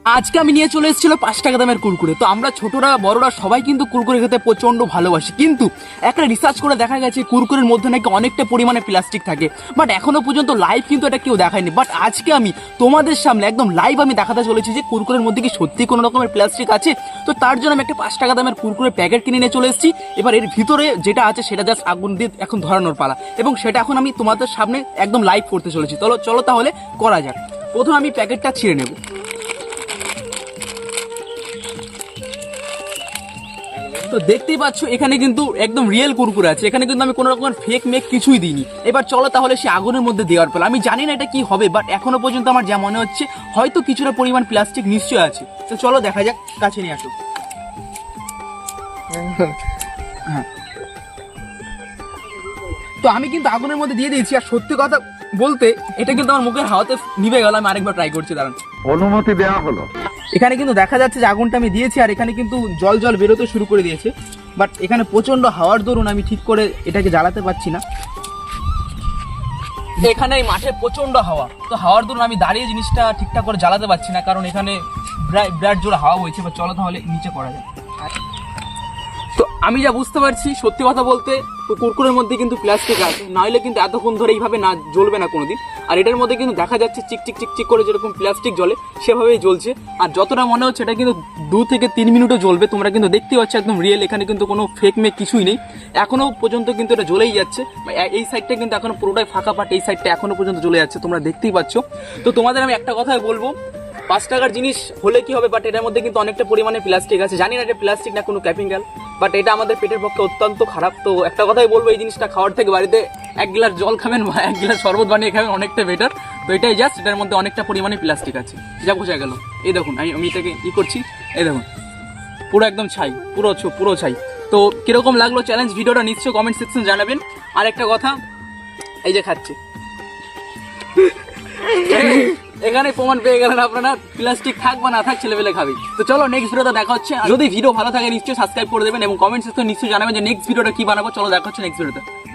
আজকে আমি নিয়ে চলে এসেছিল 5 টাকা দামের কুরকুরে। তো আমরা ছোটরা বড়রা সবাই কিন্তু কুরকুরে খেতে প্রচন্ড ভালোবাসি, কিন্তু একটা রিসার্চ করে দেখা গেছে কুরকুরের মধ্যে নাকি অনেকটা পরিমাণে প্লাস্টিক থাকে। বাট এখনো পর্যন্ত লাইভ কিন্তু এটা কেউ দেখায়নি। বাট আজকে আমি তোমাদের সামনে একদম লাইভ আমি দেখাতে চলেছি যে কুরকুরের মধ্যে কি সত্যি কোনো রকমের প্লাস্টিক আছে। তো তার জন্য আমি একটা 5 টাকা দামের কুরকুরে প্যাকেট কিনে নিয়ে চলে এসেছি। এবার এর ভিতরে যেটা আছে সেটা জাস্ট আগুন দিয়ে এখন ধরানোর পালা, এবং সেটা এখন আমি তোমাদের সামনে একদম লাইভ করতে চলেছি। চলো তাহলে করা যাক। প্রথমে আমি প্যাকেটটা ছিঁড়ে নেব। তো দেখতেই পাচ্ছ এখানে কিন্তু একদম রিয়েল কুরকুরে আছে, এখানে কিন্তু আমি কোনো রকমের ফেক মেক কিছুই দিইনি। এবার চলো তাহলে সে আগুনের মধ্যে দেওয়ার ফলে আমি জানি না এটা কি হবে, বাট এখনো পর্যন্ত আমার যা মনে হচ্ছে হয়তো কিছুটা পরিমাণ প্লাস্টিক নিশ্চয় আছে। তো চলো দেখা যাক, কাছে নিয়ে আসো। হ্যাঁ, তো আমি কিন্তু আগুনের মধ্যে দিয়ে দিয়েছি, আর সত্যি কথা বলতে এটা কিন্তু আমার মুখের হাওয়াতে নিভে গেল। আমি আরেকবার ট্রাই করছি, দাঁড়ান। অনুমতি দেওয়া হলো। এখানে কিন্তু দেখা যাচ্ছে যে আগুনটা আমি দিয়েছি, আর এখানে কিন্তু জল বেরোতে শুরু করে দিয়েছে। বাট এখানে প্রচন্ড হাওয়ার দরুন আমি ঠিক করে এটাকে জ্বালাতে পারছি না। এখানে এই মাঠে প্রচন্ড হাওয়া, তো হাওয়ার দরুন আমি দাঁড়িয়ে জিনিসটা ঠিকঠাক করে জ্বালাতে পারছি না, কারণ এখানে বিরাট জোরে হাওয়া বইছে। বা চলো তাহলে নিচে করা যায়। তো আমি যা বুঝতে পারছি, সত্যি কথা বলতে কুরকুরের মধ্যে কিন্তু প্লাস্টিক আছে, নাহলে কিন্তু এতক্ষণ ধরে এইভাবে না জ্বলবে না কোনোদিন। আর এটার মধ্যে কিন্তু দেখা যাচ্ছে চিক করে যেরকম প্লাস্টিক জ্বলে সেভাবেই জ্বলছে। আর যতটা মনে হচ্ছে এটা কিন্তু 2 থেকে 3 মিনিটও জ্বলবে। তোমরা কিন্তু দেখতেই পাচ্ছ একদম রিয়েল, এখানে কিন্তু কোনো ফেক মেক কিছুই নেই। এখনো পর্যন্ত কিন্তু এটা জ্বলেই যাচ্ছে। এই সাইডটা কিন্তু এখনো পুরোটাই ফাঁকা পাট, এই সাইডটা এখনো পর্যন্ত জ্বলে যাচ্ছে, তোমরা দেখতেই পাচ্ছ। তো তোমাদের আমি একটা কথাই বলবো, 5 টাকার জিনিস হলে কি হবে, বাট এটার মধ্যে কিন্তু অনেকটা পরিমাণে প্লাস্টিক আছে। জানি না এটা প্লাস্টিক না কোনো ক্যাপিঙ্গাল, বাট এটা আমাদের পেটের পক্ষে অত্যন্ত খারাপ। তো একটা কথাই বলবো, এই জিনিসটা খাওয়ার থেকে বাড়িতে 1 গ্লাস জল খাবেন বা 1 গ্লাস শরবত বানিয়ে খাবেন, অনেকটা বেটার। তো এটাই জাস্ট, এটার মধ্যে অনেকটা পরিমাণে প্লাস্টিক আছে, যা বোঝা গেল। এই দেখুন, আমি এটাকে করছি, এই দেখুন পুরো একদম ছাই, পুরো ছাই। তো কিরকম লাগলো চ্যালেঞ্জ ভিডিওটা নিশ্চয়ই কমেন্ট সেকশন জানাবেন। আর একটা কথা, এই যে খাচ্ছে এখানে প্রমাণ পেয়ে গেলেন আপনারা, প্লাস্টিক থাক বা না থাক ছেলেবেলে খাবে। তো চলো নেক্সট ভিডিওতে দেখা হচ্ছে। যদি ভিডিও ভালো থাকে নিশ্চয়ই সাবস্ক্রাইব করে দেবেন, এবং কমেন্ট সেকশনে নিশ্চয়ই জানাবেন যে নেক্সট ভিডিওটা কি বানাবো। চলো দেখা হচ্ছে নেক্সট ভিডিওতে।